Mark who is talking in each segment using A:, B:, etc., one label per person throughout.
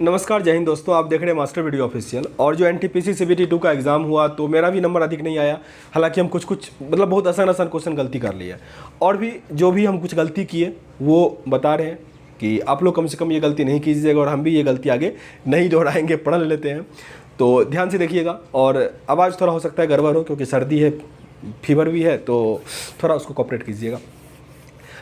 A: नमस्कार, जय हिंद दोस्तों। आप देख रहे हैं मास्टर वीडियो ऑफिशियल। और जो एनटीपीसी सीबीटी 2 का एग्ज़ाम हुआ तो मेरा भी नंबर अधिक नहीं आया। हालांकि हम कुछ मतलब बहुत आसान क्वेश्चन गलती कर लिए और भी जो भी हम कुछ गलती किए वो बता रहे हैं कि आप लोग कम से कम ये गलती नहीं कीजिएगा और हम भी ये गलती आगे नहीं दोहराएंगे, पढ़ लेते हैं। तो ध्यान से देखिएगा। और आवाज़ थोड़ा हो सकता है गड़बड़ हो क्योंकि सर्दी है, फीवर भी है, तो थोड़ा उसको कॉपरेट कीजिएगा।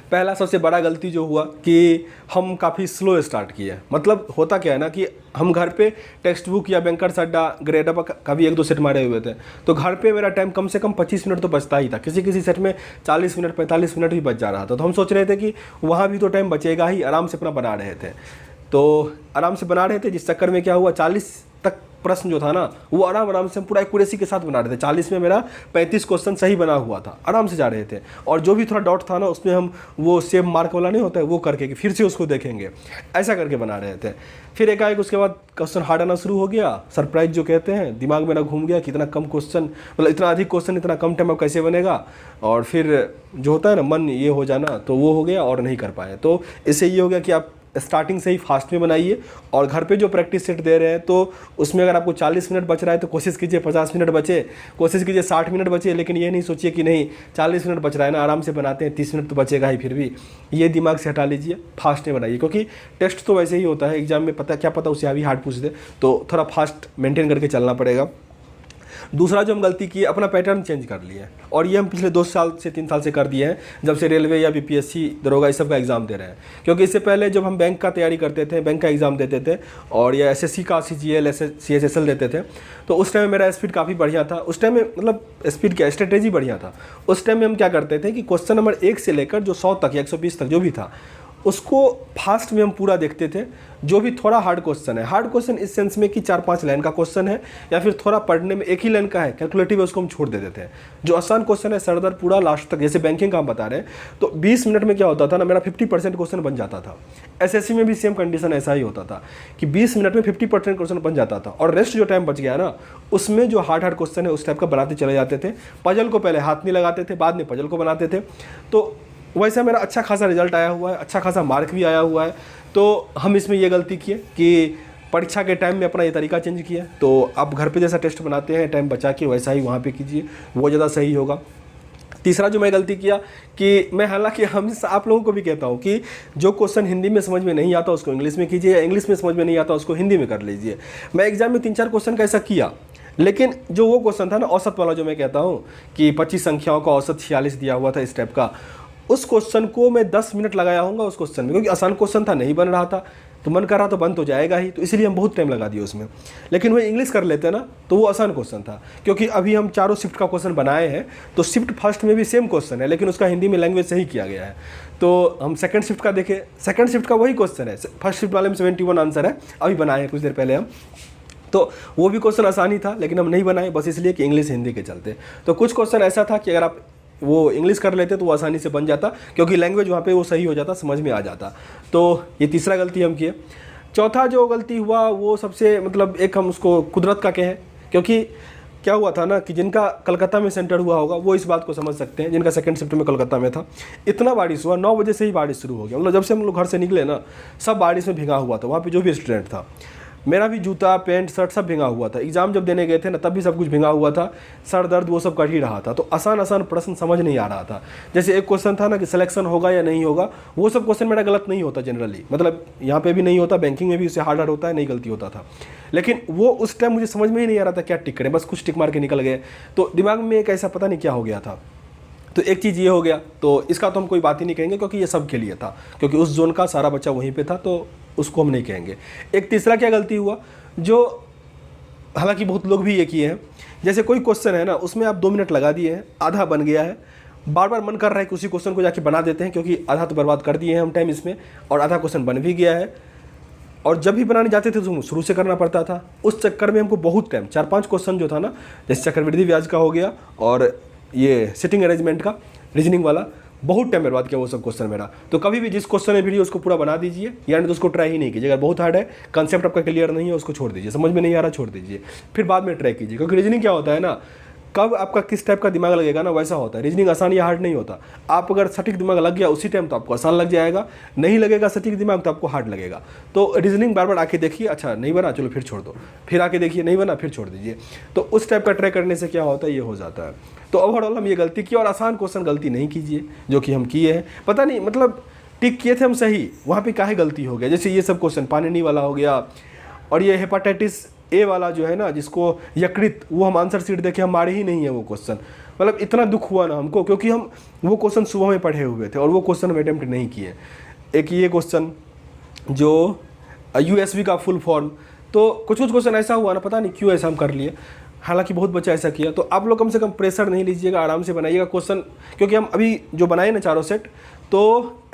A: पहला सबसे बड़ा गलती जो हुआ कि हम काफ़ी स्लो स्टार्ट किए। मतलब होता क्या है ना कि हम घर पे टेक्स्ट बुक या बैंकर्स अड्डा ग्रेडअप का भी 1-2 सेट मारे हुए थे, तो घर पे मेरा टाइम कम से कम 25 मिनट तो बचता ही था। किसी किसी सेट में 40 मिनट 45 मिनट भी बच जा रहा था। तो हम सोच रहे थे कि वहाँ भी तो टाइम बचेगा ही, आराम से अपना बना रहे थे। तो आराम से बना रहे थे, जिस चक्कर में क्या हुआ 40 तक प्रश्न जो था ना वो आराम से हम पूरा एक्यूरेसी के साथ बना रहे थे। 40 में मेरा 35 क्वेश्चन सही बना हुआ था, आराम से जा रहे थे। और जो भी थोड़ा डाउट था ना उसमें हम वो सेव मार्क वाला नहीं होता है वो करके कि फिर से उसको देखेंगे, ऐसा करके बना रहे थे। फिर एकाएक उसके बाद क्वेश्चन हार्ड आना शुरू हो गया। सरप्राइज जो कहते हैं, दिमाग में ना घूम गया कि इतना कम क्वेश्चन, मतलब इतना अधिक क्वेश्चन इतना कम टाइम में कैसे बनेगा। और फिर जो होता है ना मन ये हो जाना, तो वो हो गया और नहीं कर पाए। तो इससे ये हो गया कि आप स्टार्टिंग से ही फास्ट में बनाइए। और घर पे जो प्रैक्टिस सेट दे रहे हैं तो उसमें अगर आपको 40 मिनट बच रहा है तो कोशिश कीजिए 50 मिनट बचे, कोशिश कीजिए 60 मिनट बचे। लेकिन ये नहीं सोचिए कि नहीं 40 मिनट बच रहा है ना, आराम से बनाते हैं 30 मिनट तो बचेगा ही। फिर भी ये दिमाग से हटा लीजिए, फास्ट में बनाइए। क्योंकि टेस्ट तो वैसे ही होता है, एग्जाम में क्या पता उससे अभी हार्ड पूछ दे, तो थोड़ा फास्ट मेंटेन करके चलना पड़ेगा। दूसरा जो हम गलती की, अपना पैटर्न चेंज कर लिए। और ये हम पिछले 2 साल से 3 साल से कर दिए हैं, जब से रेलवे या बीपीएससी दरोगा इस सब का एग्ज़ाम दे रहे हैं। क्योंकि इससे पहले जब हम बैंक का तैयारी करते थे, बैंक का एग्ज़ाम देते थे और या एसएससी का सीजीएल सीएचएसएल देते थे, तो उस टाइम में मेरा स्पीड काफ़ी बढ़िया था। उस टाइम में मतलब स्पीड क्या, स्ट्रेटेजी बढ़िया था। उस टाइम में हम क्या करते थे कि क्वेश्चन नंबर 1 से लेकर जो 100 तक या 120 तक जो भी था उसको फास्ट में हम पूरा देखते थे। जो भी थोड़ा हार्ड क्वेश्चन है, हार्ड क्वेश्चन इस सेंस में कि 4-5 लाइन का क्वेश्चन है या फिर थोड़ा पढ़ने में एक ही लाइन का है, कैलकुलेटिव है, उसको हम छोड़ देते थे। जो आसान क्वेश्चन है सरदर पूरा लास्ट तक, जैसे बैंकिंग का हम बता रहे हैं, तो 20 मिनट में क्या होता था ना, मेरा 50% क्वेश्चन बन जाता था। एसएससी में भी सेम कंडीशन ऐसा ही होता था कि 20 मिनट में 50% क्वेश्चन बन जाता था। और रेस्ट जो टाइम बच गया ना उसमें जो हार्ड क्वेश्चन है उस टाइप का बनाते चले जाते थे। पजल को पहले हाथ नहीं लगाते थे, बाद में पजल को बनाते थे। तो वैसे मेरा अच्छा खासा रिजल्ट आया हुआ है, अच्छा खासा मार्क भी आया हुआ है। तो हम इसमें ये गलती किए कि परीक्षा के टाइम में अपना ये तरीका चेंज किया। तो आप घर पे जैसा टेस्ट बनाते हैं टाइम बचा के, वैसा ही वहाँ पे कीजिए, वो ज़्यादा सही होगा। तीसरा जो मैं गलती किया कि मैं, हालांकि हम आप लोगों को भी कहता हूँ कि जो क्वेश्चन हिंदी में समझ में नहीं आता उसको इंग्लिश में कीजिए, या इंग्लिश में समझ में नहीं आता उसको हिंदी में कर लीजिए। मैं एग्जाम में 3-4 क्वेश्चन का ऐसा किया, लेकिन जो वो क्वेश्चन था ना औसत वाला, जो मैं कहता हूँ कि 25 संख्याओं का औसत 46 दिया हुआ था इस टाइप का, उस क्वेश्चन को मैं 10 मिनट लगाया होऊंगा उस क्वेश्चन में। क्योंकि आसान क्वेश्चन था, नहीं बन रहा था, तो मन कर रहा तो बन तो जाएगा ही, तो इसलिए हम बहुत टाइम लगा दिए उसमें। लेकिन वो इंग्लिश कर लेते ना तो वो आसान क्वेश्चन था। क्योंकि अभी हम चारों शिफ्ट का क्वेश्चन बनाए हैं, तो शिफ्ट फर्स्ट में भी सेम क्वेश्चन है लेकिन उसका हिंदी में लैंग्वेज सही किया गया है। तो हम सेकंड शिफ्ट का देखें, सेकंड शिफ्ट का वही क्वेश्चन है, फर्स्ट शिफ्ट वाले में 71 आंसर है, अभी बनाए हैं कुछ देर पहले हम। तो वो भी क्वेश्चन आसान ही था लेकिन हम नहीं बनाए, बस इसलिए कि इंग्लिश हिंदी के चलते। तो कुछ क्वेश्चन ऐसा था कि अगर आप वो इंग्लिश कर लेते तो वो आसानी से बन जाता, क्योंकि लैंग्वेज वहाँ पे वो सही हो जाता, समझ में आ जाता। तो ये तीसरा गलती हम किए। चौथा जो गलती हुआ वो सबसे मतलब एक हम उसको कुदरत का कहें। क्योंकि क्या हुआ था ना कि जिनका कलकत्ता में सेंटर हुआ होगा वो इस बात को समझ सकते हैं, जिनका सेकंड शिफ्ट में कलकत्ता में था। इतना बारिश हुआ, 9 बजे से ही बारिश शुरू हो गया। मतलब जब से हम लोग घर से निकले ना सब बारिश में भीगा हुआ था। वहाँ पे जो भी स्टूडेंट था, मेरा भी जूता पैंट शर्ट सब भीगा हुआ था। एग्जाम जब देने गए थे ना तब भी सब कुछ भीगा हुआ था, सर दर्द वो सब कर ही रहा था। तो आसान प्रश्न समझ नहीं आ रहा था। जैसे एक क्वेश्चन था ना कि सिलेक्शन होगा या नहीं होगा, वो सब क्वेश्चन मेरा गलत नहीं होता जनरली, मतलब यहाँ पे भी नहीं होता, बैंकिंग में भी उससे हार्ड होता है, नहीं गलती होता था। लेकिन वो उस टाइम मुझे समझ में ही नहीं आ रहा था क्या टिक करें, बस कुछ टिक मार के निकल गए। तो दिमाग में एक ऐसा पता नहीं क्या हो गया था। तो एक चीज़ ये हो गया, तो इसका तो हम कोई बात ही नहीं कहेंगे क्योंकि ये सब के लिए था, क्योंकि उस जोन का सारा बच्चा वहीं पे था, तो उसको हम नहीं कहेंगे। एक तीसरा क्या गलती हुआ, जो हालांकि बहुत लोग भी ये किए हैं, जैसे कोई क्वेश्चन है ना उसमें आप 2 मिनट लगा दिए हैं, आधा बन गया है, बार बार मन कर रहा है कि उसी क्वेश्चन को जाके बना देते हैं, क्योंकि आधा तो बर्बाद कर दिए हैं हम टाइम इसमें, और आधा क्वेश्चन बन भी गया है। और जब भी बनाने जाते थे तो शुरू से करना पड़ता था। उस चक्कर में हमको बहुत टाइम, 4-5 क्वेश्चन जो था ना, जैसे चक्रवृद्धि ब्याज का हो गया और ये सिटिंग अरेंजमेंट का रीजनिंग वाला, बहुत टाइम बर्बाद किया वो सब क्वेश्चन मेरा। तो कभी भी जिस क्वेश्चन में वीडियो उसको पूरा बना दीजिए, यानी तो उसको ट्राई ही नहीं कीजिए। अगर बहुत हार्ड है, कंसेप्ट आपका क्लियर नहीं है, उसको छोड़ दीजिए, समझ में नहीं आ रहा छोड़ दीजिए, फिर बाद में ट्राई कीजिए। क्योंकि रीजनिंग क्या होता है ना, कब आपका किस टाइप का दिमाग लगेगा ना, वैसा होता है। रीजनिंग आसान या हार्ड नहीं होता। आप अगर सटीक दिमाग लग गया उसी टाइम तो आपको आसान लग जाएगा, नहीं लगेगा सटीक दिमाग तो आपको हार्ड लगेगा। तो रीजनिंग बार बार आके देखिए, अच्छा नहीं बना चलो फिर छोड़ दो, फिर आके देखिए नहीं बना फिर छोड़ दीजिए। तो उस टाइप का ट्राई करने से क्या होता है, ये हो जाता है। तो ओवरऑल हम ये गलती की, और आसान क्वेश्चन गलती नहीं कीजिए जो कि हम किए हैं। पता नहीं मतलब टिक किए थे हम सही, वहाँ पे काहे गलती हो गया। जैसे ये सब क्वेश्चन पाणिनि वाला हो गया, और ये हेपाटाइटिस ए वाला जो है ना, जिसको यकृत, वो हम आंसर शीट देखे हम मारे ही नहीं है वो क्वेश्चन। मतलब इतना दुख हुआ ना हमको, क्योंकि हम वो क्वेश्चन सुबह में पढ़े हुए थे और वो क्वेश्चन हम अटेम्प्ट नहीं किए। एक ये क्वेश्चन जो यूएसबी का फुल फॉर्म, तो कुछ कुछ क्वेश्चन ऐसा हुआ ना, पता नहीं क्यों ऐसा हम कर लिए। हालांकि बहुत बच्चा ऐसा किया। तो आप लोग कम से कम प्रेशर नहीं लीजिएगा, आराम से बनाइएगा क्वेश्चन, क्योंकि हम अभी जो बनाए ना चारों सेट, तो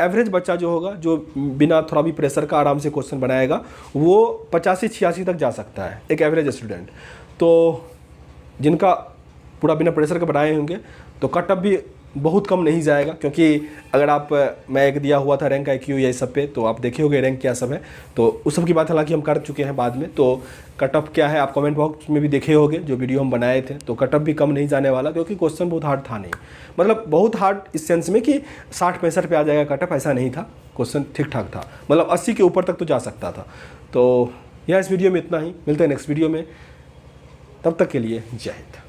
A: एवरेज बच्चा जो होगा, जो बिना थोड़ा भी प्रेशर का आराम से क्वेश्चन बनाएगा, वो 85-86 तक जा सकता है, एक एवरेज स्टूडेंट। तो जिनका पूरा बिना प्रेशर के बनाए होंगे तो कट ऑफ भी बहुत कम नहीं जाएगा, क्योंकि अगर आप, मैं एक दिया हुआ था रैंक IQ ये सब पे, तो आप देखे होंगे रैंक क्या सब है, तो उस सब की बात हालांकि हम कर चुके हैं बाद में। तो कट ऑफ क्या है आप कमेंट बॉक्स में भी देखे होंगे, जो वीडियो हम बनाए थे। तो कट ऑफ भी कम नहीं जाने वाला, क्योंकि क्वेश्चन बहुत हार्ड था नहीं, मतलब बहुत हार्ड इस सेंस में कि 60-65 पे आ जाएगा कट ऑफ, ऐसा नहीं था। क्वेश्चन ठीक ठाक था, मतलब 80 के ऊपर तक तो जा सकता था। तो यह इस वीडियो में इतना ही, मिलते हैं नेक्स्ट वीडियो में, तब तक के लिए जय हिंद।